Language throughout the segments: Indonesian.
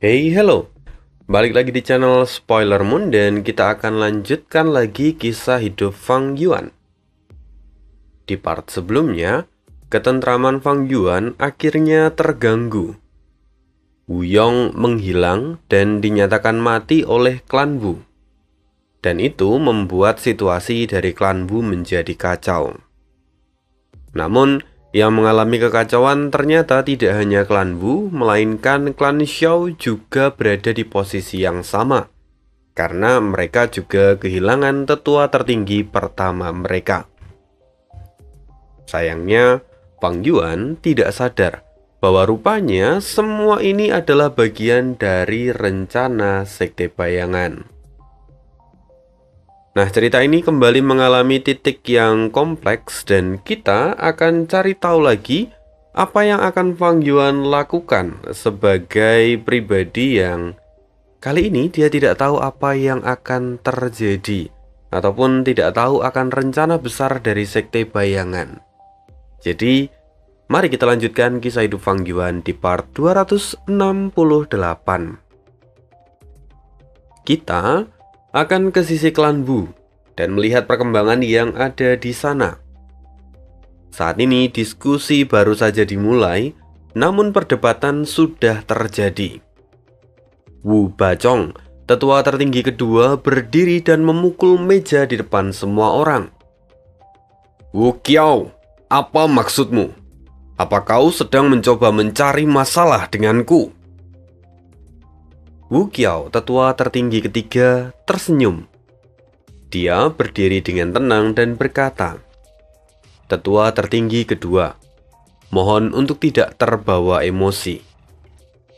Hey, hello. Balik lagi di channel Spoiler Moon dan kita akan lanjutkan lagi kisah hidup Fang Yuan. Di part sebelumnya, ketentraman Fang Yuan akhirnya terganggu. Wu Yong menghilang dan dinyatakan mati oleh klan Wu. Dan itu membuat situasi dari klan Wu menjadi kacau. Namun, yang mengalami kekacauan ternyata tidak hanya klan Wu, melainkan klan Xiao juga berada di posisi yang sama. Karena mereka juga kehilangan tetua tertinggi pertama mereka. Sayangnya, Fang Yuan tidak sadar bahwa rupanya semua ini adalah bagian dari rencana Sekte Bayangan. Nah, cerita ini kembali mengalami titik yang kompleks dan kita akan cari tahu lagi apa yang akan Fang Yuan lakukan sebagai pribadi yang kali ini dia tidak tahu apa yang akan terjadi ataupun tidak tahu akan rencana besar dari Sekte Bayangan. Jadi, mari kita lanjutkan kisah hidup Fang Yuan di part 268. Kita akan ke sisi klan Wu dan melihat perkembangan yang ada di sana. Saat ini diskusi baru saja dimulai, namun perdebatan sudah terjadi. Wu Bacong, tetua tertinggi kedua, berdiri dan memukul meja di depan semua orang. Wu Qiao, apa maksudmu? Apa kau sedang mencoba mencari masalah denganku? Wu Qiao, tetua tertinggi ketiga, tersenyum. Dia berdiri dengan tenang dan berkata, "Tetua tertinggi kedua, mohon untuk tidak terbawa emosi.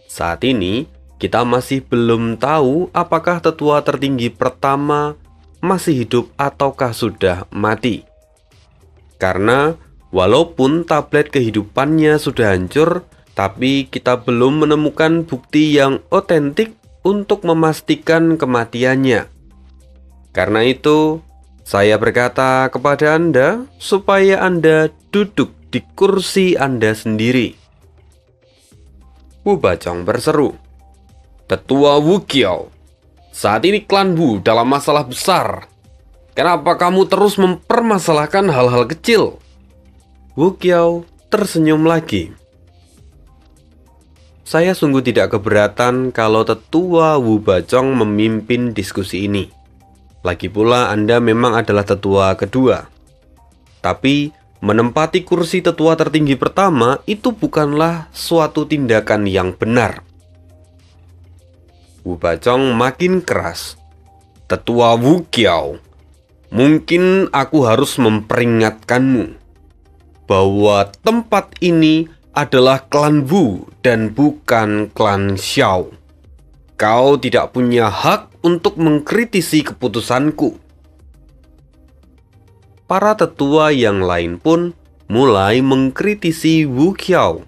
Saat ini, kita masih belum tahu apakah tetua tertinggi pertama masih hidup ataukah sudah mati. Karena walaupun tablet kehidupannya sudah hancur, tapi kita belum menemukan bukti yang otentik untuk memastikan kematiannya. Karena itu, saya berkata kepada Anda supaya Anda duduk di kursi Anda sendiri." Wu Bacong berseru, "Tetua Wu Qiao, saat ini klan Wu dalam masalah besar. Kenapa kamu terus mempermasalahkan hal-hal kecil?" Wu Qiao tersenyum lagi. "Saya sungguh tidak keberatan kalau tetua Wu Bacong memimpin diskusi ini. Lagi pula Anda memang adalah tetua kedua. Tapi menempati kursi tetua tertinggi pertama itu bukanlah suatu tindakan yang benar." Wu Bacong makin keras. "Tetua Wu Qiao, mungkin aku harus memperingatkanmu bahwa tempat ini adalah klan Wu dan bukan klan Xiao. Kau tidak punya hak untuk mengkritisi keputusanku." Para tetua yang lain pun mulai mengkritisi Wu Qiao.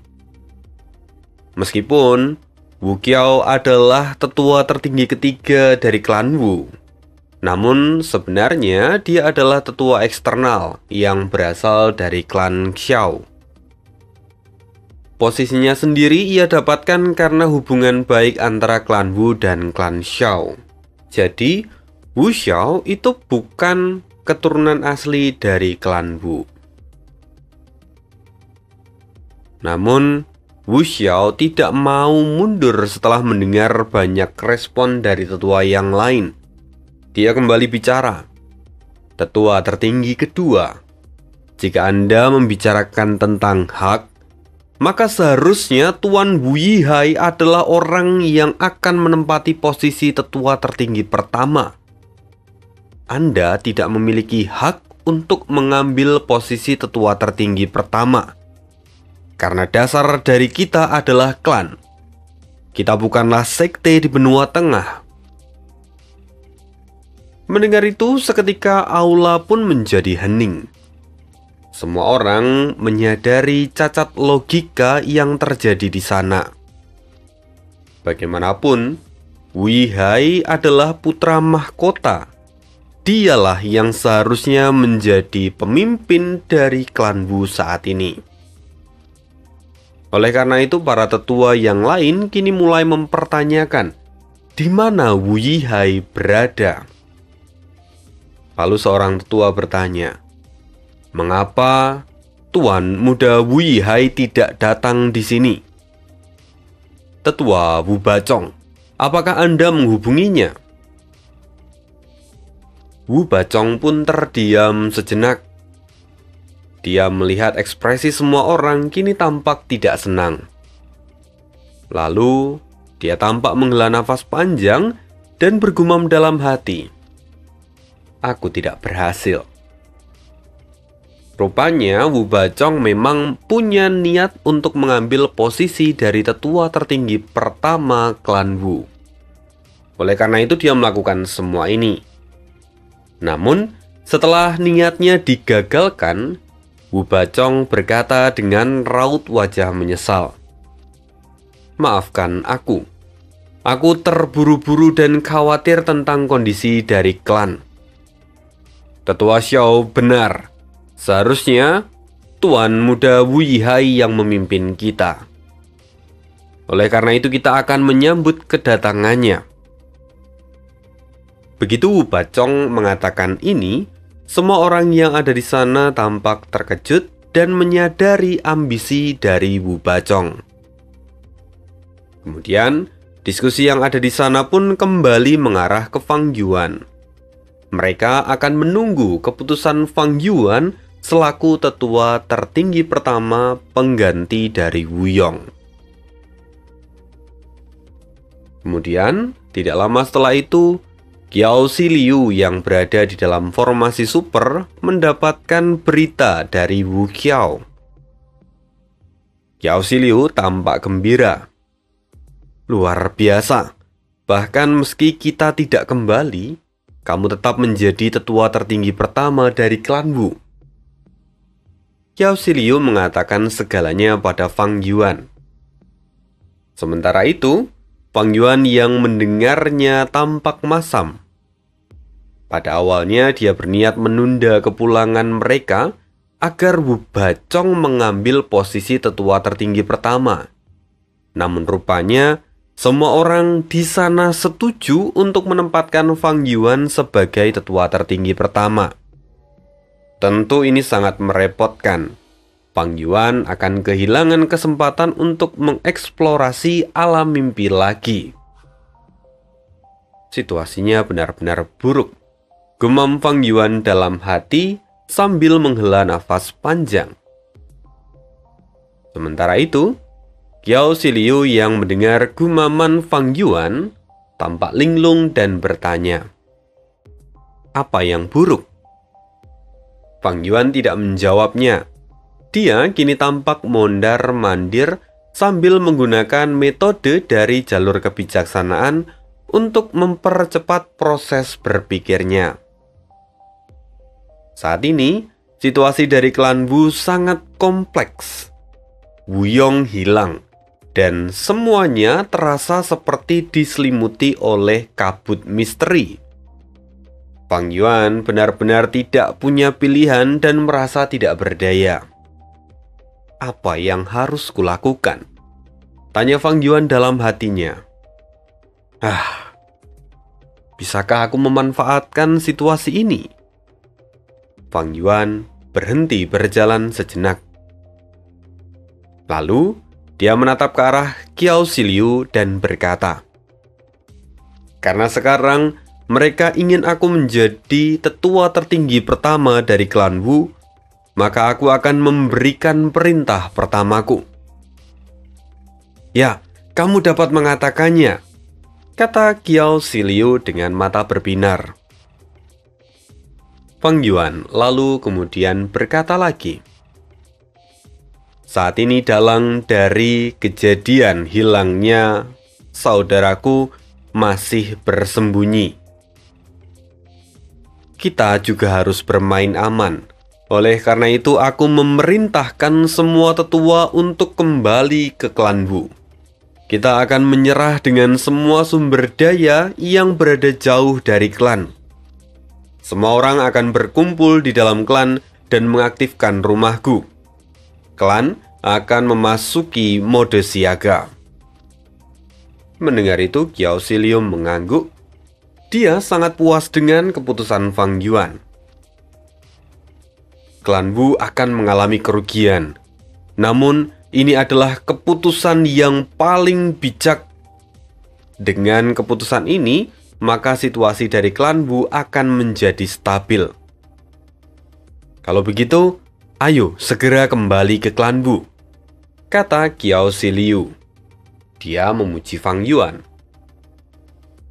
Meskipun Wu Qiao adalah tetua tertinggi ketiga dari klan Wu, namun sebenarnya dia adalah tetua eksternal yang berasal dari klan Xiao. Posisinya sendiri ia dapatkan karena hubungan baik antara klan Wu dan klan Xiao. Jadi, Wu Xiao itu bukan keturunan asli dari klan Wu. Namun, Wu Xiao tidak mau mundur setelah mendengar banyak respon dari tetua yang lain. Dia kembali bicara, "Tetua tertinggi kedua, jika Anda membicarakan tentang hak, maka seharusnya Tuan Wu Yihai adalah orang yang akan menempati posisi tetua tertinggi pertama. Anda tidak memiliki hak untuk mengambil posisi tetua tertinggi pertama. Karena dasar dari kita adalah klan. Kita bukanlah sekte di benua tengah." Mendengar itu, seketika aula pun menjadi hening. Semua orang menyadari cacat logika yang terjadi di sana. Bagaimanapun, Wu Yihai adalah putra mahkota. Dialah yang seharusnya menjadi pemimpin dari klan Wu saat ini. Oleh karena itu, para tetua yang lain kini mulai mempertanyakan, di mana Wu Yihai berada? Lalu seorang tetua bertanya, mengapa Tuan Muda Wu Yihai tidak datang di sini? Tetua Wu Bacong, apakah Anda menghubunginya? Wu Bacong pun terdiam sejenak. Dia melihat ekspresi semua orang kini tampak tidak senang. Lalu, dia tampak menghela nafas panjang dan bergumam dalam hati, "Aku tidak berhasil." Rupanya Wu Bacong memang punya niat untuk mengambil posisi dari tetua tertinggi pertama klan Wu. Oleh karena itu dia melakukan semua ini. Namun, setelah niatnya digagalkan, Wu Bacong berkata dengan raut wajah menyesal, "Maafkan aku. Aku terburu-buru dan khawatir tentang kondisi dari klan. Tetua Xiao benar. Seharusnya Tuan Muda Wu Yihai yang memimpin kita. Oleh karena itu kita akan menyambut kedatangannya." Begitu Wu Bacong mengatakan ini, semua orang yang ada di sana tampak terkejut dan menyadari ambisi dari Wu Bacong. Kemudian, diskusi yang ada di sana pun kembali mengarah ke Fang Yuan. Mereka akan menunggu keputusan Fang Yuan selaku tetua tertinggi pertama pengganti dari Wu Yong. Kemudian, tidak lama setelah itu, Qiao Xiliu yang berada di dalam formasi super mendapatkan berita dari Wu Qiao. Qiao Xiliu tampak gembira. "Luar biasa, bahkan meski kita tidak kembali, kamu tetap menjadi tetua tertinggi pertama dari klan Wu." Qiao Xiliu mengatakan segalanya pada Fang Yuan. Sementara itu, Fang Yuan yang mendengarnya tampak masam. Pada awalnya dia berniat menunda kepulangan mereka agar Wu Bacong mengambil posisi tetua tertinggi pertama. Namun rupanya semua orang di sana setuju untuk menempatkan Fang Yuan sebagai tetua tertinggi pertama. Tentu ini sangat merepotkan. Fang Yuan akan kehilangan kesempatan untuk mengeksplorasi alam mimpi lagi. Situasinya benar-benar buruk, gumam Fang Yuan dalam hati sambil menghela nafas panjang. Sementara itu, Qiao Xiliu yang mendengar gumaman Fang Yuan tampak linglung dan bertanya, "Apa yang buruk?" Fang Yuan tidak menjawabnya. Dia kini tampak mondar-mandir sambil menggunakan metode dari jalur kebijaksanaan untuk mempercepat proses berpikirnya. Saat ini, situasi dari klan Wu sangat kompleks. Wu Yong hilang, dan semuanya terasa seperti diselimuti oleh kabut misteri. Fang Yuan benar-benar tidak punya pilihan dan merasa tidak berdaya. "Apa yang harus kulakukan?" tanya Fang Yuan dalam hatinya. Bisakah aku memanfaatkan situasi ini? Fang Yuan berhenti berjalan sejenak. Lalu, dia menatap ke arah Qiao Xiliu dan berkata, "Karena sekarang mereka ingin aku menjadi tetua tertinggi pertama dari klan Wu, maka aku akan memberikan perintah pertamaku." "Ya, kamu dapat mengatakannya," kata Qiao Xiliu dengan mata berbinar. Fang Yuan lalu kemudian berkata lagi, "Saat ini dalang dari kejadian hilangnya saudaraku masih bersembunyi. Kita juga harus bermain aman. Oleh karena itu aku memerintahkan semua tetua untuk kembali ke klan Wu. Kita akan menyerah dengan semua sumber daya yang berada jauh dari klan. Semua orang akan berkumpul di dalam klan dan mengaktifkan rumahku. Klan akan memasuki mode siaga. Mendengar itu, Qiao Siliu mengangguk. Dia sangat puas dengan keputusan Fang Yuan. Klan Wu akan mengalami kerugian. Namun, ini adalah keputusan yang paling bijak. Dengan keputusan ini, maka situasi dari klan Wu akan menjadi stabil. Kalau begitu, ayo segera kembali ke klan Wu, kata Qiao Siliu. Dia memuji Fang Yuan.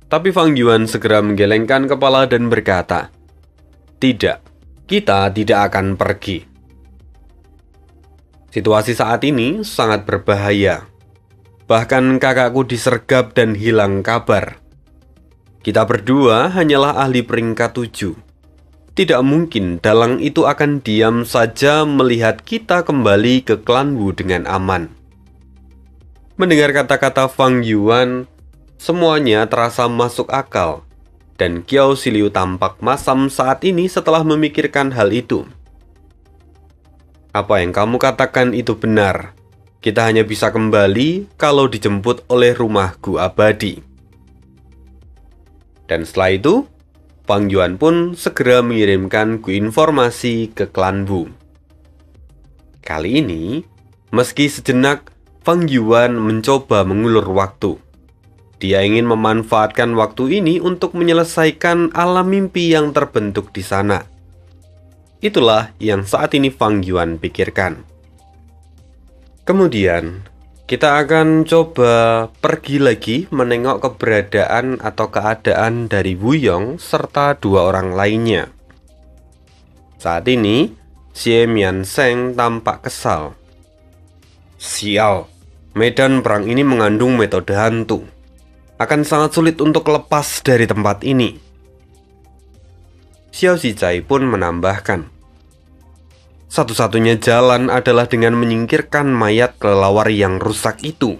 Tapi Fang Yuan segera menggelengkan kepala dan berkata, "Tidak, kita tidak akan pergi. Situasi saat ini sangat berbahaya. Bahkan kakakku disergap dan hilang kabar. Kita berdua hanyalah ahli peringkat 7. Tidak mungkin dalang itu akan diam saja melihat kita kembali ke klan Wu dengan aman." Mendengar kata-kata Fang Yuan, semuanya terasa masuk akal, dan Qiao Siliu tampak masam saat ini setelah memikirkan hal itu. "Apa yang kamu katakan itu benar. Kita hanya bisa kembali kalau dijemput oleh rumah Gu Abadi." Dan setelah itu, Fang Yuan pun segera mengirimkan Gu informasi ke klan Wu. Kali ini, meski sejenak, Fang Yuan mencoba mengulur waktu. Dia ingin memanfaatkan waktu ini untuk menyelesaikan alam mimpi yang terbentuk di sana. Itulah yang saat ini Fang Yuan pikirkan. Kemudian, kita akan coba pergi lagi menengok keberadaan atau keadaan dari Wu Yong serta dua orang lainnya. Saat ini, Xie Miansheng tampak kesal. "Sial, medan perang ini mengandung metode hantu. Akan sangat sulit untuk lepas dari tempat ini." Xiao Zicai pun menambahkan, "Satu-satunya jalan adalah dengan menyingkirkan mayat kelelawar yang rusak itu."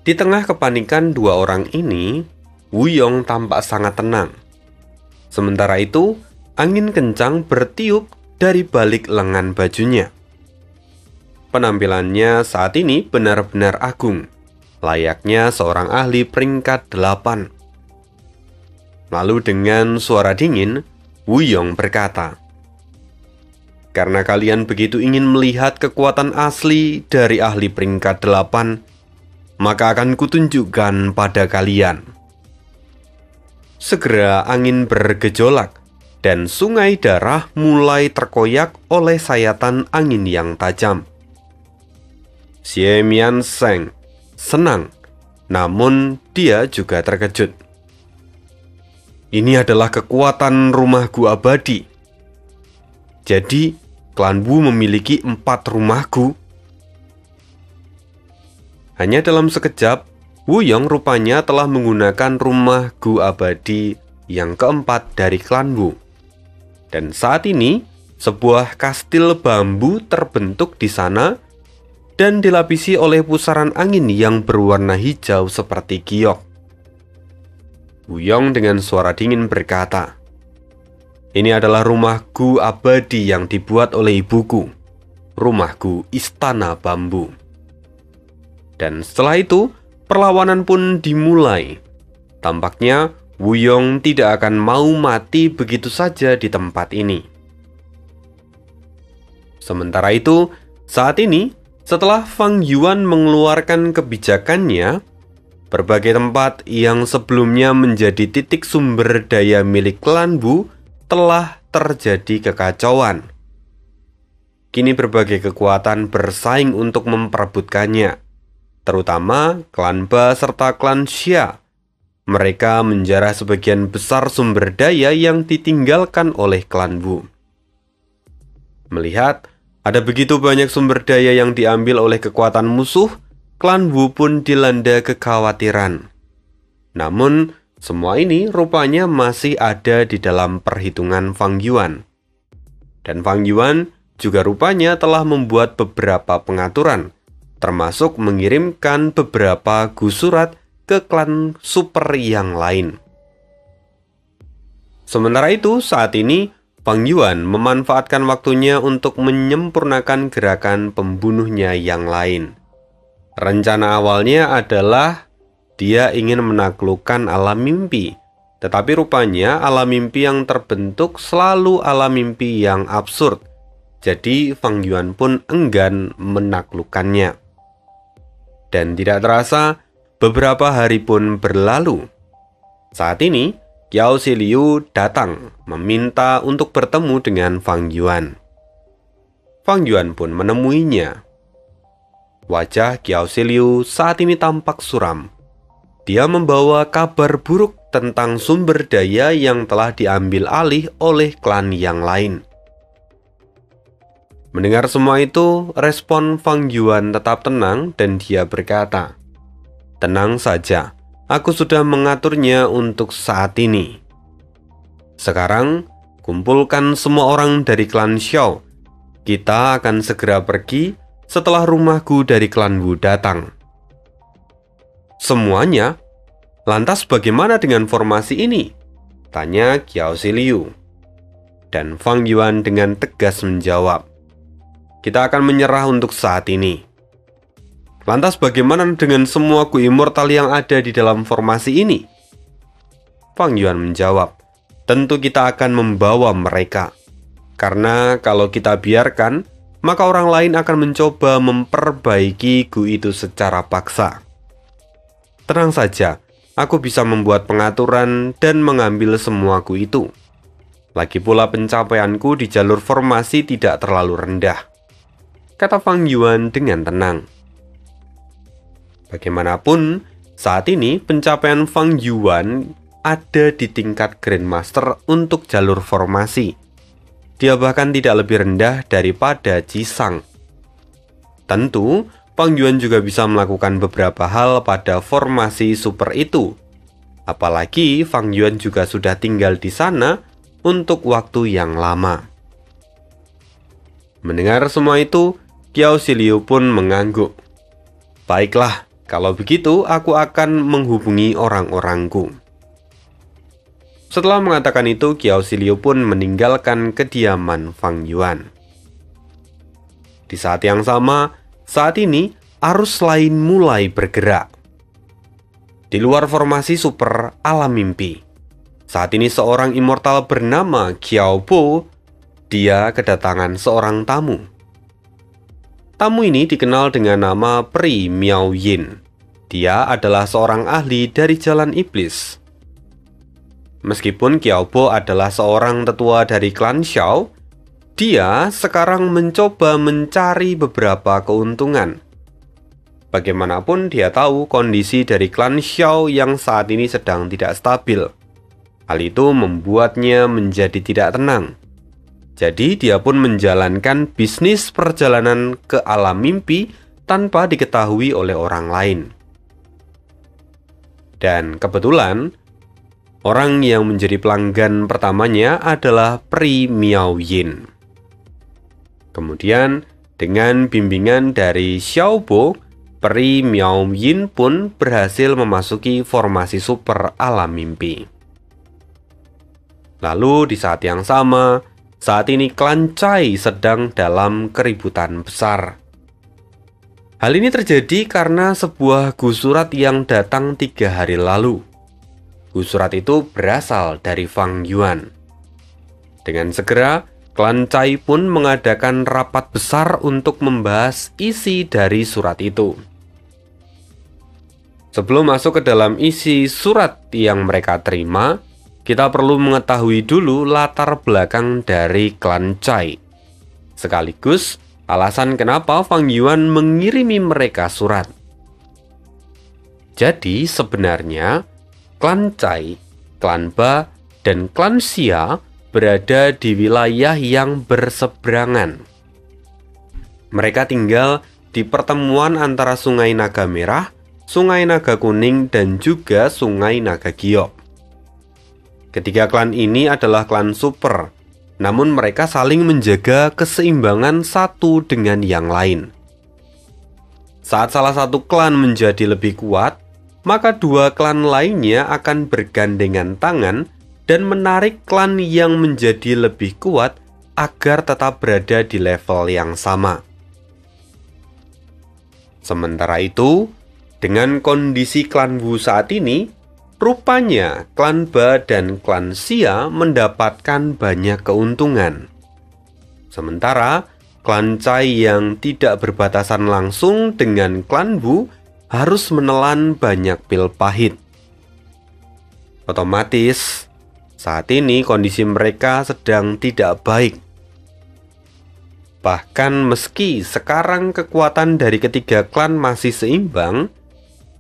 Di tengah kepanikan dua orang ini, Wu Yong tampak sangat tenang. Sementara itu, angin kencang bertiup dari balik lengan bajunya. Penampilannya saat ini benar-benar agung, layaknya seorang ahli peringkat 8. Lalu dengan suara dingin, Wu Yong berkata, "Karena kalian begitu ingin melihat kekuatan asli dari ahli peringkat 8, maka akan kutunjukkan pada kalian." Segera angin bergejolak, dan sungai darah mulai terkoyak oleh sayatan angin yang tajam. Xie Miansheng senang, namun dia juga terkejut. Ini adalah kekuatan rumah Gu Abadi. Jadi, klan Wu memiliki 4 rumah Gu. Hanya dalam sekejap, Wu Yong rupanya telah menggunakan rumah Gu Abadi yang keempat dari klan Wu. Dan saat ini, sebuah kastil bambu terbentuk di sana dan dilapisi oleh pusaran angin yang berwarna hijau seperti giok. Wu Yong dengan suara dingin berkata, "Ini adalah rumah Gu Abadi yang dibuat oleh ibuku, rumahku istana bambu." Dan setelah itu, perlawanan pun dimulai. Tampaknya Wu Yong tidak akan mau mati begitu saja di tempat ini. Sementara itu, saat ini, setelah Fang Yuan mengeluarkan kebijakannya, berbagai tempat yang sebelumnya menjadi titik sumber daya milik klan Wu telah terjadi kekacauan. Kini berbagai kekuatan bersaing untuk memperebutkannya, terutama klan Ba serta klan Xia. Mereka menjarah sebagian besar sumber daya yang ditinggalkan oleh klan Wu. Melihat ada begitu banyak sumber daya yang diambil oleh kekuatan musuh, klan Wu pun dilanda kekhawatiran. Namun, semua ini rupanya masih ada di dalam perhitungan Fang Yuan. Dan Fang Yuan juga rupanya telah membuat beberapa pengaturan, termasuk mengirimkan beberapa gusurat ke klan super yang lain. Sementara itu, saat ini Fang Yuan memanfaatkan waktunya untuk menyempurnakan gerakan pembunuhnya yang lain. Rencana awalnya adalah dia ingin menaklukkan alam mimpi, tetapi rupanya alam mimpi yang terbentuk selalu alam mimpi yang absurd. Jadi Fang Yuan pun enggan menaklukkannya. Dan tidak terasa, beberapa hari pun berlalu. Saat ini, Qiao Ziliu datang meminta untuk bertemu dengan Fang Yuan. Fang Yuan pun menemuinya. Wajah Qiao Ziliu saat ini tampak suram. Dia membawa kabar buruk tentang sumber daya yang telah diambil alih oleh klan yang lain. Mendengar semua itu, respon Fang Yuan tetap tenang dan dia berkata, "Tenang saja. Aku sudah mengaturnya untuk saat ini. Sekarang, kumpulkan semua orang dari klan Xiao. Kita akan segera pergi setelah rumahku dari klan Wu datang." "Semuanya? Lantas bagaimana dengan formasi ini?" tanya Qiao Ziliu. Dan Fang Yuan dengan tegas menjawab, "Kita akan menyerah untuk saat ini." "Lantas bagaimana dengan semua Gu Immortal yang ada di dalam formasi ini?" Fang Yuan menjawab, "Tentu kita akan membawa mereka. Karena kalau kita biarkan, maka orang lain akan mencoba memperbaiki Gu itu secara paksa. Tenang saja, aku bisa membuat pengaturan dan mengambil semua Gu itu. Lagi pula pencapaianku di jalur formasi tidak terlalu rendah," kata Fang Yuan dengan tenang. Bagaimanapun, saat ini pencapaian Fang Yuan ada di tingkat Grandmaster untuk jalur formasi. Dia bahkan tidak lebih rendah daripada Jisang. Tentu, Fang Yuan juga bisa melakukan beberapa hal pada formasi super itu. Apalagi Fang Yuan juga sudah tinggal di sana untuk waktu yang lama. Mendengar semua itu, Qiao Ziliu pun mengangguk. "Baiklah, kalau begitu aku akan menghubungi orang-orangku." Setelah mengatakan itu, Qiao Ziliu pun meninggalkan kediaman Fang Yuan. Di saat yang sama, saat ini arus lain mulai bergerak. Di luar formasi super alam mimpi, saat ini seorang immortal bernama Qiao Po, dia kedatangan seorang tamu. Tamu ini dikenal dengan nama Pri Miao Yin. Dia adalah seorang ahli dari jalan iblis. Meskipun Qiao Po adalah seorang tetua dari klan Xiao, dia sekarang mencoba mencari beberapa keuntungan. Bagaimanapun dia tahu kondisi dari klan Xiao yang saat ini sedang tidak stabil. Hal itu membuatnya menjadi tidak tenang. Jadi dia pun menjalankan bisnis perjalanan ke alam mimpi tanpa diketahui oleh orang lain. Dan kebetulan, orang yang menjadi pelanggan pertamanya adalah Pri Miao Yin. Kemudian, dengan bimbingan dari Xiao Bo, Pri Miao Yin pun berhasil memasuki formasi super alam mimpi. Lalu di saat yang sama, saat ini klan Cai sedang dalam keributan besar. Hal ini terjadi karena sebuah gusurat yang datang 3 hari lalu. Gusurat itu berasal dari Fang Yuan. Dengan segera, klan Cai pun mengadakan rapat besar untuk membahas isi dari surat itu. Sebelum masuk ke dalam isi surat yang mereka terima, kita perlu mengetahui dulu latar belakang dari klan Cai. Sekaligus alasan kenapa Fang Yuan mengirimi mereka surat. Jadi sebenarnya klan Cai, klan Ba, dan klan Xia berada di wilayah yang berseberangan. Mereka tinggal di pertemuan antara Sungai Naga Merah, Sungai Naga Kuning, dan juga Sungai Naga Giok. Ketiga klan ini adalah klan super, namun mereka saling menjaga keseimbangan satu dengan yang lain. Saat salah satu klan menjadi lebih kuat, maka dua klan lainnya akan bergandengan tangan dan menarik klan yang menjadi lebih kuat agar tetap berada di level yang sama. Sementara itu, dengan kondisi klan Wu saat ini, rupanya klan Ba dan klan Xia mendapatkan banyak keuntungan. Sementara klan Cai yang tidak berbatasan langsung dengan klan Wu harus menelan banyak pil pahit. Otomatis, saat ini kondisi mereka sedang tidak baik. Bahkan meski sekarang kekuatan dari ketiga klan masih seimbang,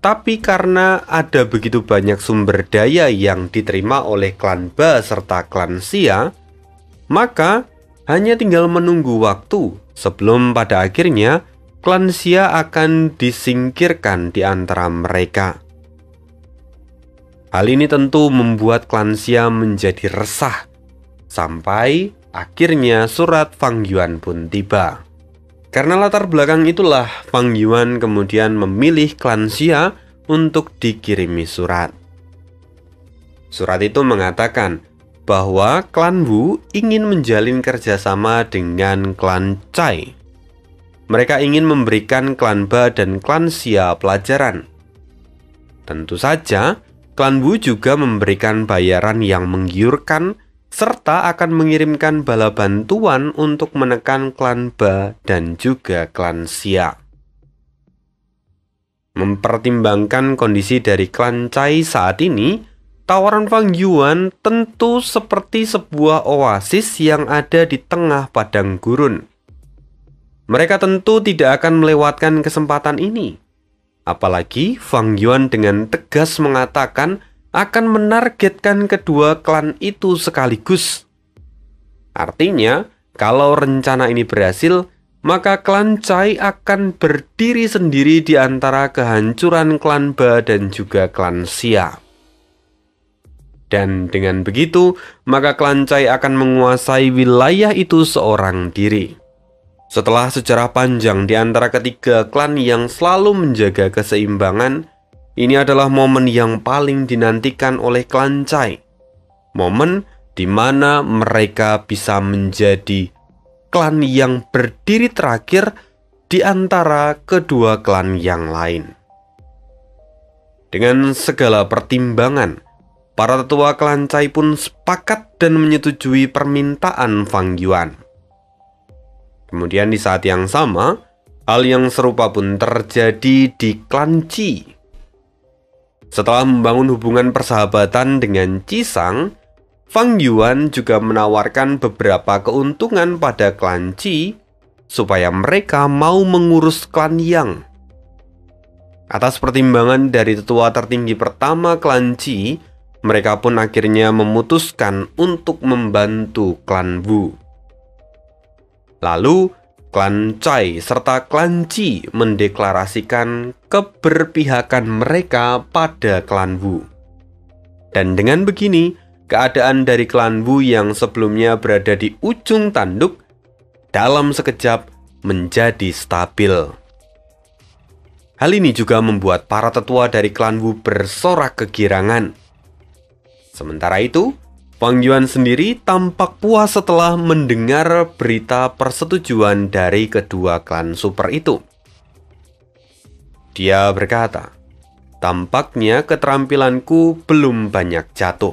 tapi karena ada begitu banyak sumber daya yang diterima oleh klan Ba serta klan Xia, maka hanya tinggal menunggu waktu sebelum pada akhirnya klan Xia akan disingkirkan di antara mereka. Hal ini tentu membuat klan Xia menjadi resah, sampai akhirnya surat Fang Yuan pun tiba. Karena latar belakang itulah Fang Yuan kemudian memilih klan Xia untuk dikirimi surat. Surat itu mengatakan bahwa klan Wu ingin menjalin kerjasama dengan klan Cai. Mereka ingin memberikan klan Ba dan klan Xia pelajaran. Tentu saja, klan Wu juga memberikan bayaran yang menggiurkan serta akan mengirimkan bala bantuan untuk menekan klan Ba dan juga klan Xia. Mempertimbangkan kondisi dari klan Cai saat ini, tawaran Fang Yuan tentu seperti sebuah oasis yang ada di tengah padang gurun. Mereka tentu tidak akan melewatkan kesempatan ini. Apalagi Fang Yuan dengan tegas mengatakan akan menargetkan kedua klan itu sekaligus. Artinya, kalau rencana ini berhasil, maka klan Cai akan berdiri sendiri di antara kehancuran klan Ba dan juga klan Xia. Dan dengan begitu, maka klan Cai akan menguasai wilayah itu seorang diri. Setelah sejarah panjang di antara ketiga klan yang selalu menjaga keseimbangan, ini adalah momen yang paling dinantikan oleh klan Cai. Momen di mana mereka bisa menjadi klan yang berdiri terakhir di antara kedua klan yang lain. Dengan segala pertimbangan, para tetua klan Cai pun sepakat dan menyetujui permintaan Fang Yuan. Kemudian di saat yang sama, hal yang serupa pun terjadi di klan Qi. Setelah membangun hubungan persahabatan dengan Qisang, Fang Yuan juga menawarkan beberapa keuntungan pada klan Qi supaya mereka mau mengurus klan Yang. Atas pertimbangan dari tetua tertinggi pertama klan Qi, mereka pun akhirnya memutuskan untuk membantu klan Wu. Lalu, klan Cai serta klan Qi mendeklarasikan keberpihakan mereka pada klan Wu. Dan dengan begini, keadaan dari klan Wu yang sebelumnya berada di ujung tanduk dalam sekejap menjadi stabil. Hal ini juga membuat para tetua dari klan Wu bersorak kegirangan. Sementara itu, Fang Yuan sendiri tampak puas setelah mendengar berita persetujuan dari kedua klan super itu. Dia berkata, "Tampaknya keterampilanku belum banyak jatuh."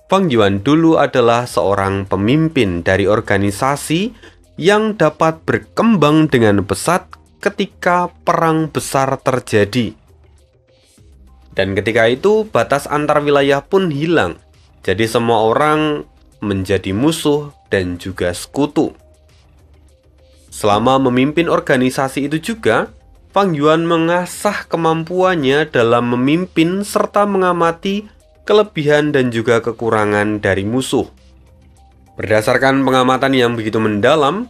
Fang Yuan dulu adalah seorang pemimpin dari organisasi yang dapat berkembang dengan pesat ketika perang besar terjadi. Dan ketika itu batas antar wilayah pun hilang. Jadi semua orang menjadi musuh dan juga sekutu. Selama memimpin organisasi itu juga, Fang Yuan mengasah kemampuannya dalam memimpin serta mengamati kelebihan dan juga kekurangan dari musuh. Berdasarkan pengamatan yang begitu mendalam,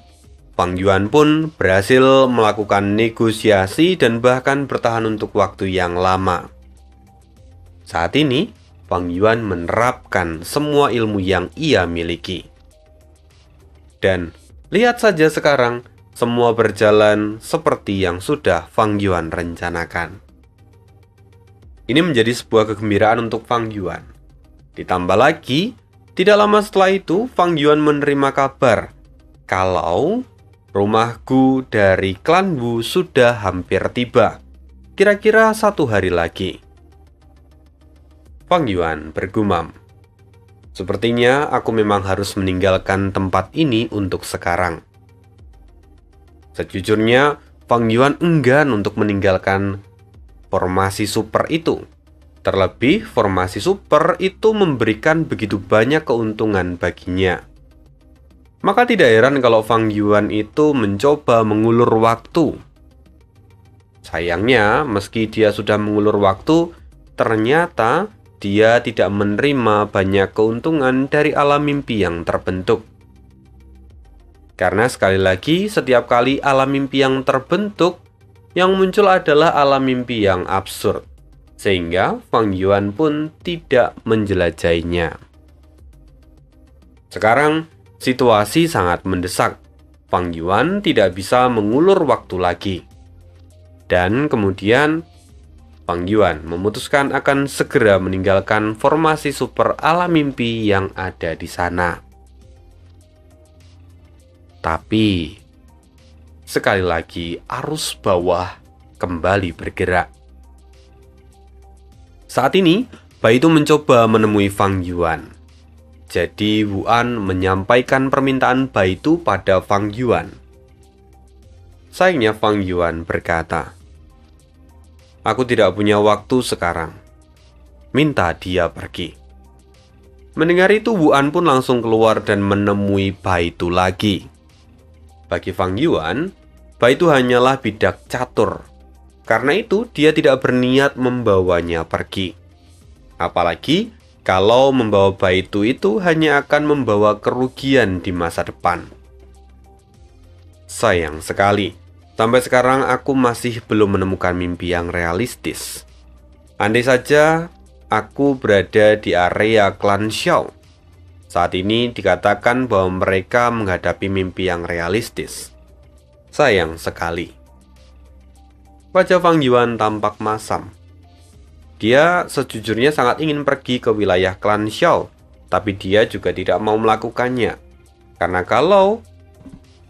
Fang Yuan pun berhasil melakukan negosiasi dan bahkan bertahan untuk waktu yang lama. Saat ini, Fang Yuan menerapkan semua ilmu yang ia miliki. Dan lihat saja sekarang, semua berjalan seperti yang sudah Fang Yuan rencanakan. Ini menjadi sebuah kegembiraan untuk Fang Yuan. Ditambah lagi, tidak lama setelah itu Fang Yuan menerima kabar kalau rumah Gu dari klan Wu sudah hampir tiba. Kira-kira 1 hari lagi. Fang Yuan bergumam, "Sepertinya aku memang harus meninggalkan tempat ini untuk sekarang." Sejujurnya, Fang Yuan enggan untuk meninggalkan formasi super itu. Terlebih, formasi super itu memberikan begitu banyak keuntungan baginya. Maka tidak heran kalau Fang Yuan itu mencoba mengulur waktu. Sayangnya, meski dia sudah mengulur waktu, ternyata dia tidak menerima banyak keuntungan dari alam mimpi yang terbentuk. Karena sekali lagi, setiap kali alam mimpi yang terbentuk, yang muncul adalah alam mimpi yang absurd. Sehingga Fang Yuan pun tidak menjelajahinya. Sekarang, situasi sangat mendesak. Fang Yuan tidak bisa mengulur waktu lagi. Dan kemudian, Fang Yuan memutuskan akan segera meninggalkan formasi super alam mimpi yang ada di sana. Tapi, sekali lagi arus bawah kembali bergerak. Saat ini, Bai itu mencoba menemui Fang Yuan. Jadi Wu An menyampaikan permintaan Bai itu pada Fang Yuan. Sayangnya Fang Yuan berkata, "Aku tidak punya waktu sekarang. Minta dia pergi." Mendengar itu, Wu An pun langsung keluar dan menemui Bai itu lagi. Bagi Fang Yuan, Bai itu hanyalah bidak catur. Karena itu, dia tidak berniat membawanya pergi. Apalagi kalau membawa Bai itu hanya akan membawa kerugian di masa depan. Sayang sekali, sampai sekarang aku masih belum menemukan mimpi yang realistis. Andai saja aku berada di area klan Xiao. Saat ini dikatakan bahwa mereka menghadapi mimpi yang realistis. Sayang sekali. Wajah Fang Yuan tampak masam. Dia sejujurnya sangat ingin pergi ke wilayah klan Xiao, tapi dia juga tidak mau melakukannya. Karena kalau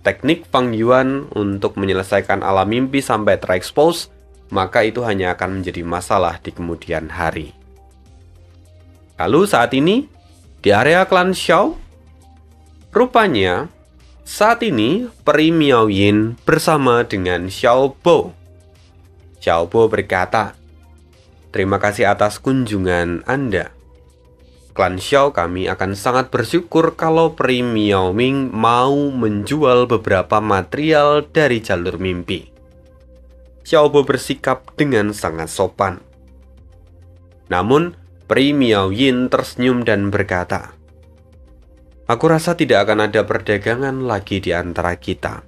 teknik Fang Yuan untuk menyelesaikan alam mimpi sampai terekspos, maka itu hanya akan menjadi masalah di kemudian hari. Lalu saat ini, di area klan Xiao, rupanya saat ini Peri Miao Yin bersama dengan Xiao Bo. Xiao Bo berkata, "Terima kasih atas kunjungan Anda. Klan Xiao kami akan sangat bersyukur kalau Peri Miao Ming mau menjual beberapa material dari jalur mimpi." Xiao Bo bersikap dengan sangat sopan. Namun, Peri Miao Yin tersenyum dan berkata, "Aku rasa tidak akan ada perdagangan lagi di antara kita."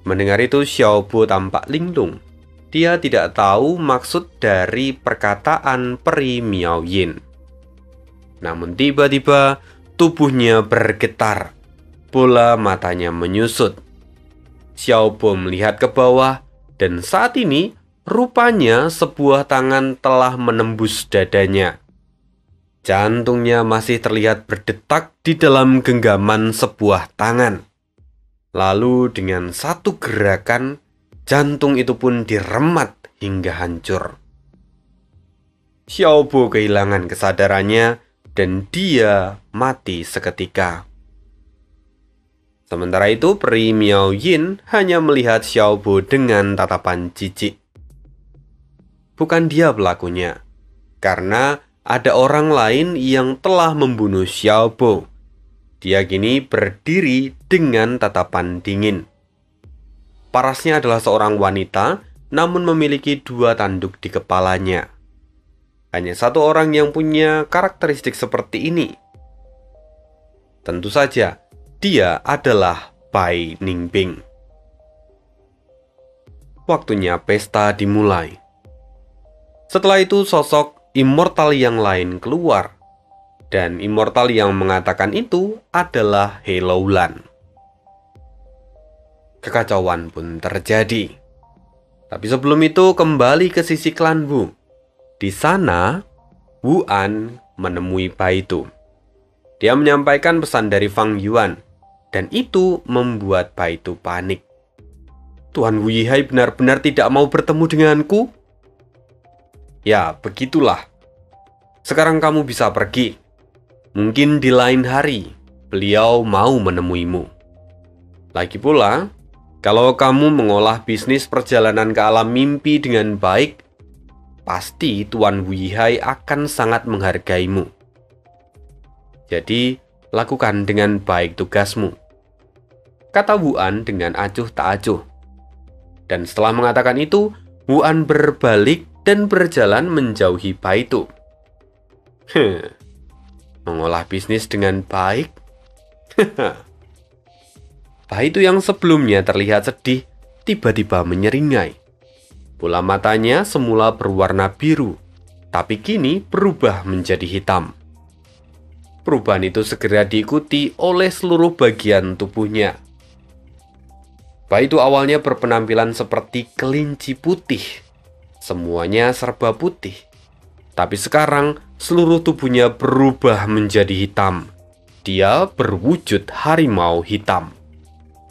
Mendengar itu, Xiao Bo tampak linglung. Dia tidak tahu maksud dari perkataan Peri Miao Yin. Namun tiba-tiba tubuhnya bergetar. Bola matanya menyusut. Xiao Bo melihat ke bawah dan saat ini rupanya sebuah tangan telah menembus dadanya. Jantungnya masih terlihat berdetak di dalam genggaman sebuah tangan. Lalu dengan satu gerakan, jantung itu pun diremat hingga hancur. Xiao Bo kehilangan kesadarannya dan dia mati seketika. Sementara itu, Peri Miao Yin hanya melihat Xiao Bo dengan tatapan jijik. Bukan dia pelakunya, karena ada orang lain yang telah membunuh Xiao Bo. Dia kini berdiri dengan tatapan dingin. Parasnya adalah seorang wanita, namun memiliki 2 tanduk di kepalanya. Hanya satu orang yang punya karakteristik seperti ini. Tentu saja, dia adalah Bai Ningbing. Waktunya pesta dimulai. Setelah itu sosok immortal yang lain keluar. Dan immortal yang mengatakan itu adalah He Loulan. Kekacauan pun terjadi. Tapi sebelum itu kembali ke sisi klan Wu. Di sana, Wuan menemui Baitu. Dia menyampaikan pesan dari Fang Yuan, dan itu membuat Baitu panik. Tuan Wu Yihai benar-benar tidak mau bertemu denganku? Ya, begitulah. Sekarang kamu bisa pergi. Mungkin di lain hari, beliau mau menemuimu. Lagi pula, kalau kamu mengolah bisnis perjalanan ke alam mimpi dengan baik, pasti Tuan Wu Yihai akan sangat menghargaimu. Jadi, lakukan dengan baik tugasmu, kata Wuan dengan acuh tak acuh. Dan setelah mengatakan itu, Wuan berbalik dan berjalan menjauhi Baitu. Mengolah bisnis dengan baik? Baitu yang sebelumnya terlihat sedih, tiba-tiba menyeringai. Bola matanya semula berwarna biru, tapi kini berubah menjadi hitam. Perubahan itu segera diikuti oleh seluruh bagian tubuhnya. Baitu awalnya berpenampilan seperti kelinci putih. Semuanya serba putih. Tapi sekarang seluruh tubuhnya berubah menjadi hitam. Dia berwujud harimau hitam.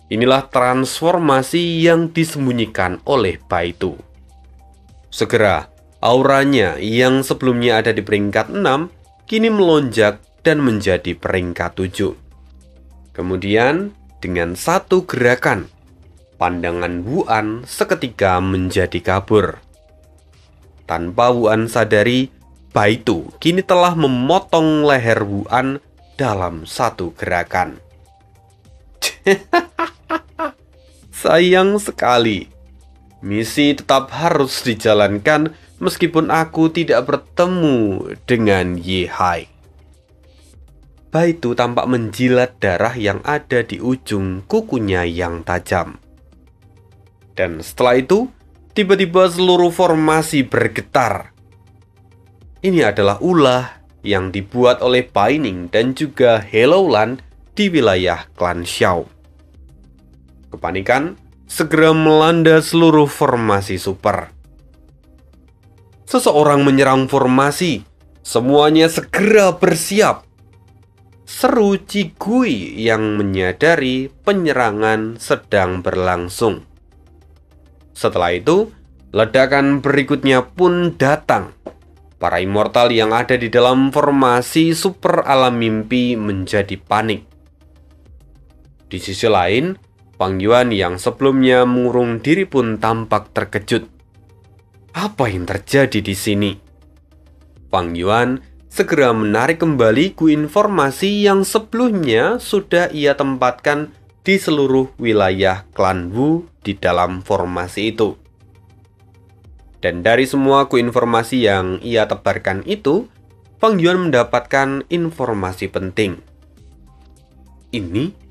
Inilah transformasi yang disembunyikan oleh Baitu. Segera, auranya yang sebelumnya ada di peringkat 6, kini melonjak dan menjadi peringkat 7. Kemudian, dengan satu gerakan, pandangan Wuan seketika menjadi kabur. Tanpa Wuan sadari, Baitu kini telah memotong leher Wuan dalam satu gerakan. Sayang sekali. Misi tetap harus dijalankan meskipun aku tidak bertemu dengan Yihai. Baitu tampak menjilat darah yang ada di ujung kukunya yang tajam. Dan setelah itu, tiba-tiba seluruh formasi bergetar. Ini adalah ulah yang dibuat oleh Bai Ning dan juga Helloulan di wilayah klan Xiao. Kepanikan segera melanda seluruh formasi super. Seseorang menyerang formasi, semuanya segera bersiap. Seru Cigui yang menyadari penyerangan sedang berlangsung. Setelah itu, ledakan berikutnya pun datang. Para immortal yang ada di dalam formasi super alam mimpi menjadi panik. Di sisi lain, Fang Yuan yang sebelumnya mengurung diri pun tampak terkejut. Apa yang terjadi di sini? Fang Yuan segera menarik kembali Gu informasi yang sebelumnya sudah ia tempatkan di seluruh wilayah klan Wu di dalam formasi itu. Dan dari semua Gu informasi yang ia tebarkan itu, Fang Yuan mendapatkan informasi penting. Ini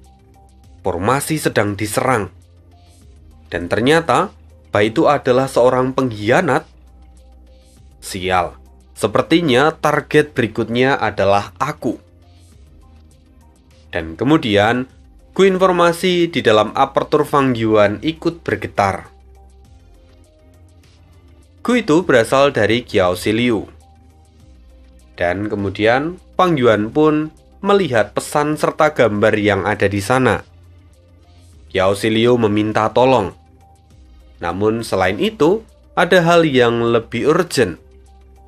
formasi sedang diserang. Dan ternyata Baitu adalah seorang pengkhianat. Sial, sepertinya target berikutnya adalah aku. Dan kemudian Gu informasi di dalam apertur Fang Yuan ikut bergetar. Gu itu berasal dari Qiao Xiliu. Dan kemudian Fang Yuan pun melihat pesan serta gambar yang ada di sana. Qiao Xiliu meminta tolong. Namun selain itu, ada hal yang lebih urgent,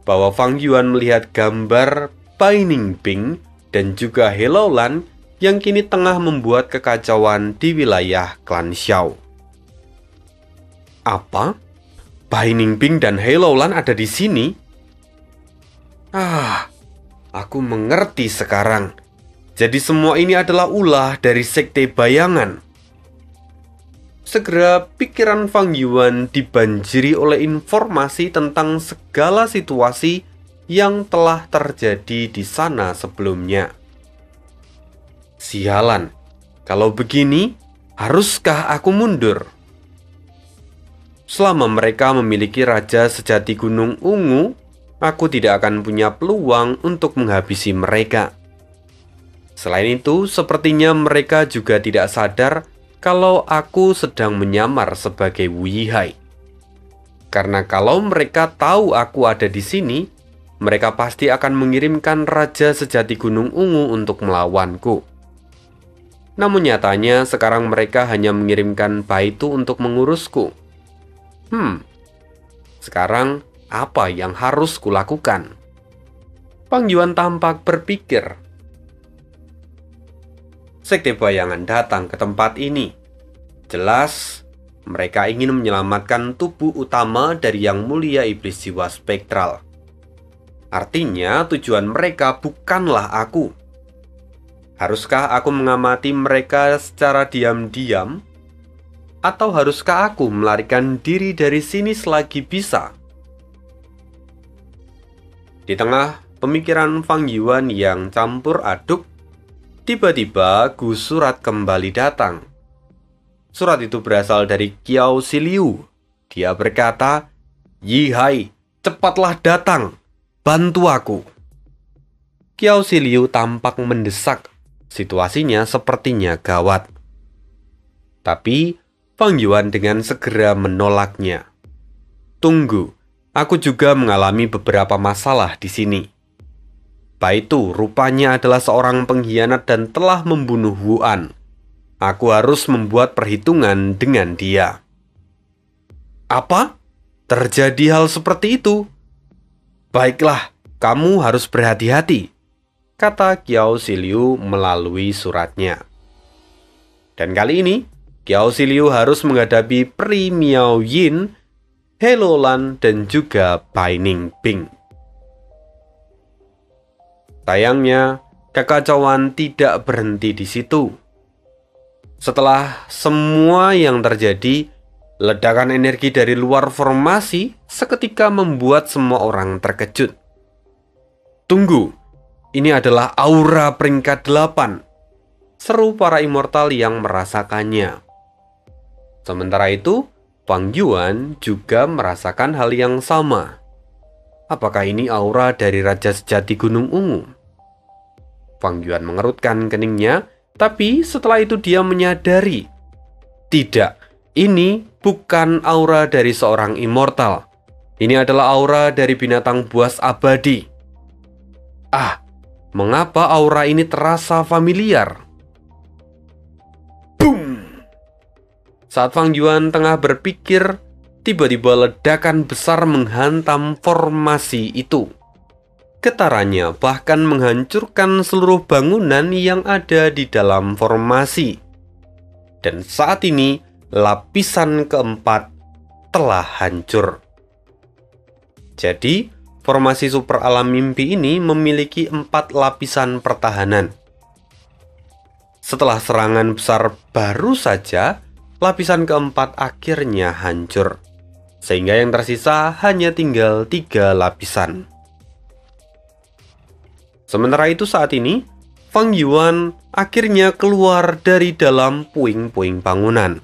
bahwa Fang Yuan melihat gambar Bai Ningping dan juga Helloulan yang kini tengah membuat kekacauan di wilayah klan Xiao. Apa? Bai Ningping dan Helloulan ada di sini? Aku mengerti sekarang. Jadi semua ini adalah ulah dari sekte bayangan. Segera pikiran Fang Yuan dibanjiri oleh informasi tentang segala situasi yang telah terjadi di sana sebelumnya. Sialan, kalau begini, haruskah aku mundur? Selama mereka memiliki raja sejati Gunung Ungu, aku tidak akan punya peluang untuk menghabisi mereka. Selain itu, sepertinya mereka juga tidak sadar kalau aku sedang menyamar sebagai Wu Yihai. Karena kalau mereka tahu aku ada di sini, mereka pasti akan mengirimkan Raja Sejati Gunung Ungu untuk melawanku. Namun nyatanya sekarang mereka hanya mengirimkan Baitu untuk mengurusku. Sekarang apa yang harus kulakukan? Fang Yuan tampak berpikir. Sekte bayangan datang ke tempat ini. Jelas, mereka ingin menyelamatkan tubuh utama dari Yang Mulia Iblis Jiwa Spektral. Artinya, tujuan mereka bukanlah aku. Haruskah aku mengamati mereka secara diam-diam? Atau haruskah aku melarikan diri dari sini selagi bisa? Di tengah pemikiran Fang Yuan yang campur aduk, tiba-tiba Gu Surat kembali datang. Surat itu berasal dari Qiao Siliu. Dia berkata, "Yi Hai, cepatlah datang, bantu aku." Qiao Siliu tampak mendesak. Situasinya sepertinya gawat. Tapi Fang Yuan dengan segera menolaknya. "Tunggu, aku juga mengalami beberapa masalah di sini. Baitu rupanya adalah seorang pengkhianat dan telah membunuh Wuan. Aku harus membuat perhitungan dengan dia." "Apa? Terjadi hal seperti itu? Baiklah, kamu harus berhati-hati," kata Qiao Siliu melalui suratnya. Dan kali ini, Qiao Siliu harus menghadapi Pri Miao Yin, He Luolan, dan juga Bai Ningping. Sayangnya, kekacauan tidak berhenti di situ. Setelah semua yang terjadi, ledakan energi dari luar formasi seketika membuat semua orang terkejut. "Tunggu, ini adalah aura peringkat 8, seru para immortal yang merasakannya. Sementara itu, Fang Yuan juga merasakan hal yang sama. Apakah ini aura dari Raja Sejati Gunung Ungu? Fang Yuan mengerutkan keningnya, tapi setelah itu dia menyadari, tidak, ini bukan aura dari seorang immortal. Ini adalah aura dari binatang buas abadi. Mengapa aura ini terasa familiar? Boom! Saat Fang Yuan tengah berpikir, tiba-tiba ledakan besar menghantam formasi itu. Getarannya bahkan menghancurkan seluruh bangunan yang ada di dalam formasi. Dan saat ini, lapisan keempat telah hancur. Jadi, formasi super alam mimpi ini memiliki 4 lapisan pertahanan. Setelah serangan besar baru saja, lapisan keempat akhirnya hancur. Sehingga yang tersisa hanya tinggal 3 lapisan. Sementara itu saat ini, Fang Yuan akhirnya keluar dari dalam puing-puing bangunan.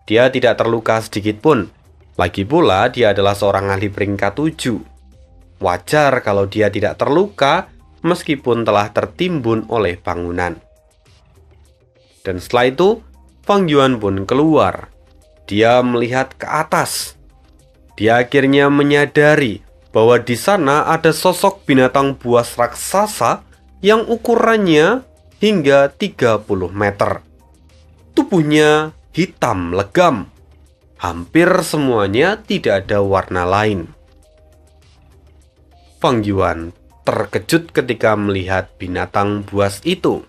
Dia tidak terluka sedikit pun. Lagi pula dia adalah seorang ahli peringkat 7. Wajar kalau dia tidak terluka meskipun telah tertimbun oleh bangunan. Dan setelah itu, Fang Yuan pun keluar. Dia melihat ke atas. Dia akhirnya menyadari bahwa di sana ada sosok binatang buas raksasa yang ukurannya hingga 30 meter. Tubuhnya hitam legam. Hampir semuanya tidak ada warna lain. Fang Yuan terkejut ketika melihat binatang buas itu.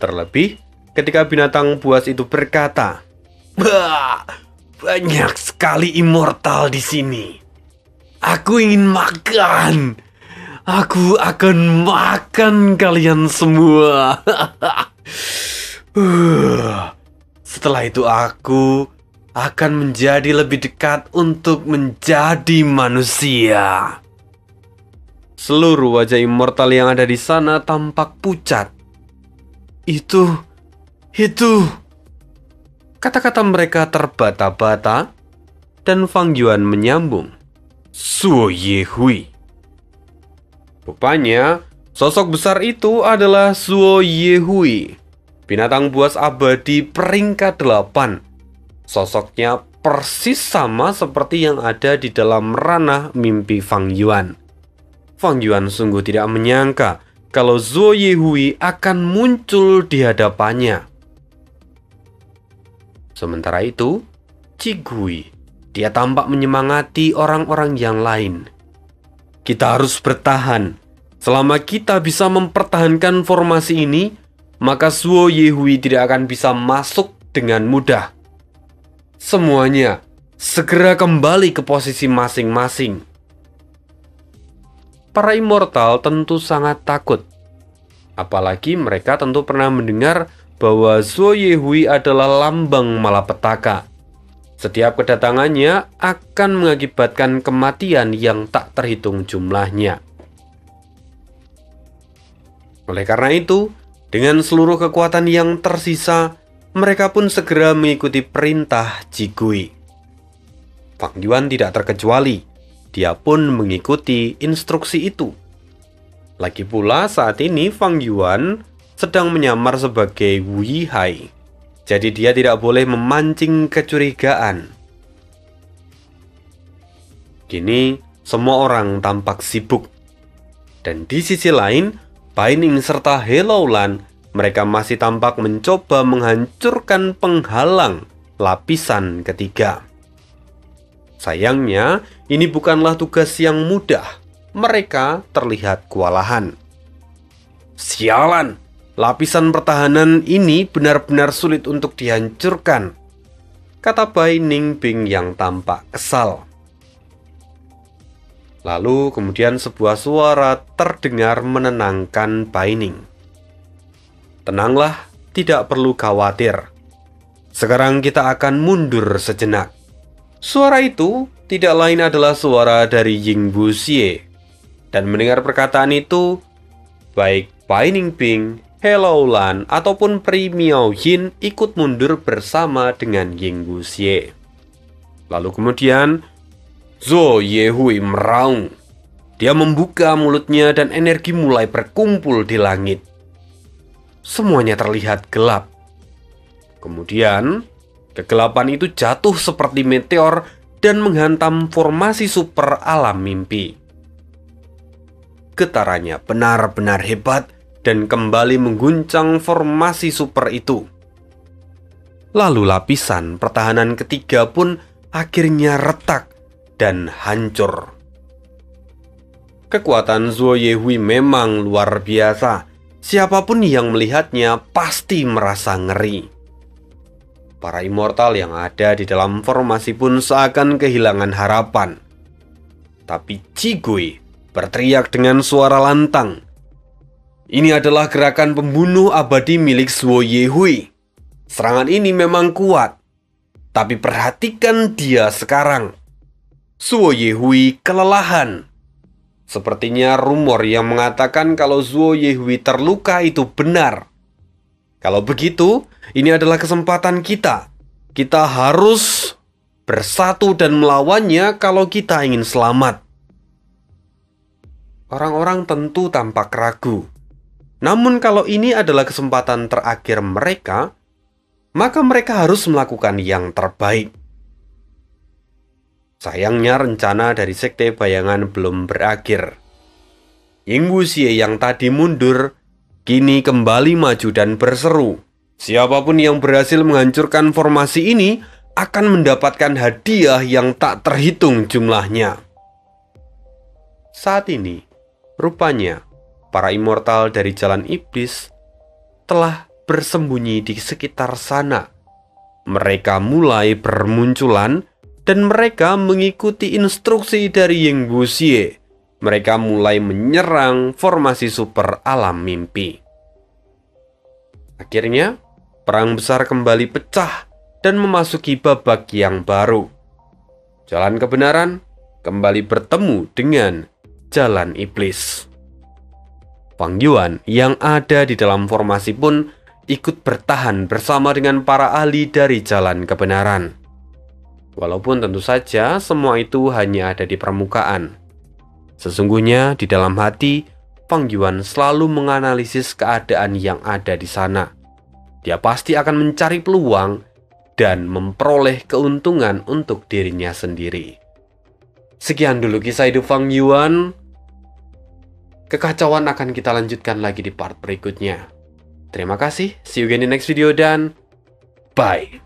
Terlebih ketika binatang buas itu berkata, "Bah, banyak sekali immortal di sini. Aku ingin makan. Aku akan makan kalian semua." Setelah itu aku akan menjadi lebih dekat untuk menjadi manusia. Seluruh wajah immortal yang ada di sana tampak pucat. Itu. Kata-kata mereka terbata-bata dan Fang Yuan menyambung. Suo Ye Hui. Rupanya, sosok besar itu adalah Suo Ye Hui, binatang buas abadi peringkat 8. Sosoknya persis sama seperti yang ada di dalam ranah mimpi Fang Yuan. Fang Yuan sungguh tidak menyangka kalau Zuo Yehui akan muncul di hadapannya. Sementara itu, Qi Gui, dia tampak menyemangati orang-orang yang lain. Kita harus bertahan. Selama kita bisa mempertahankan formasi ini, maka Zuo Yehui tidak akan bisa masuk dengan mudah. Semuanya segera kembali ke posisi masing-masing. Para immortal tentu sangat takut. Apalagi mereka tentu pernah mendengar bahwa Zuo Yehui adalah lambang malapetaka. Setiap kedatangannya akan mengakibatkan kematian yang tak terhitung jumlahnya. Oleh karena itu, dengan seluruh kekuatan yang tersisa, mereka pun segera mengikuti perintah Qi Gui. Fang Yuan tidak terkecuali. Dia pun mengikuti instruksi itu. Lagi pula saat ini Fang Yuan sedang menyamar sebagai Wu Yihai. Jadi dia tidak boleh memancing kecurigaan. Kini semua orang tampak sibuk. Dan di sisi lain, Bai Ning serta He Laolan, mereka masih tampak mencoba menghancurkan penghalang lapisan ketiga. Sayangnya, ini bukanlah tugas yang mudah. Mereka terlihat kewalahan. Sialan, lapisan pertahanan ini benar-benar sulit untuk dihancurkan, kata Bai Ningbing yang tampak kesal. Lalu kemudian sebuah suara terdengar menenangkan Bai Ning. Tenanglah, tidak perlu khawatir. Sekarang kita akan mundur sejenak. Suara itu tidak lain adalah suara dari Ying Wuxie. Dan mendengar perkataan itu, baik Bai Ningbing, He Laolan, ataupun Pri Miao Yin ikut mundur bersama dengan Ying Wuxie. Lalu kemudian, Zuo Yehui meraung. Dia membuka mulutnya dan energi mulai berkumpul di langit. Semuanya terlihat gelap. Kemudian, kegelapan itu jatuh seperti meteor dan menghantam formasi super alam mimpi. Getarannya benar-benar hebat dan kembali mengguncang formasi super itu. Lalu lapisan pertahanan ketiga pun akhirnya retak dan hancur. Kekuatan Zuo Yehui memang luar biasa. Siapapun yang melihatnya pasti merasa ngeri. Para immortal yang ada di dalam formasi pun seakan kehilangan harapan. Tapi Qi Gui berteriak dengan suara lantang. Ini adalah gerakan pembunuh abadi milik Zuo Yehui. Serangan ini memang kuat. Tapi perhatikan dia sekarang. Zuo Yehui kelelahan. Sepertinya rumor yang mengatakan kalau Zuo Yehui terluka itu benar. Kalau begitu, ini adalah kesempatan kita. Kita harus bersatu dan melawannya kalau kita ingin selamat. Orang-orang tentu tampak ragu. Namun kalau ini adalah kesempatan terakhir mereka, maka mereka harus melakukan yang terbaik. Sayangnya rencana dari Sekte Bayangan belum berakhir. Ying Wuxie yang tadi mundur, kini kembali maju dan berseru. Siapapun yang berhasil menghancurkan formasi ini akan mendapatkan hadiah yang tak terhitung jumlahnya. Saat ini, rupanya para immortal dari Jalan Iblis telah bersembunyi di sekitar sana. Mereka mulai bermunculan dan mereka mengikuti instruksi dari Ying Wuxie. Mereka mulai menyerang formasi super alam mimpi. Akhirnya, perang besar kembali pecah dan memasuki babak yang baru. Jalan kebenaran kembali bertemu dengan Jalan Iblis. Fang Yuan yang ada di dalam formasi pun ikut bertahan bersama dengan para ahli dari Jalan Kebenaran. Walaupun tentu saja semua itu hanya ada di permukaan. Sesungguhnya di dalam hati, Fang Yuan selalu menganalisis keadaan yang ada di sana. Dia pasti akan mencari peluang dan memperoleh keuntungan untuk dirinya sendiri. Sekian dulu kisah hidup Fang Yuan. Kekacauan akan kita lanjutkan lagi di part berikutnya. Terima kasih, see you again in next video, dan bye!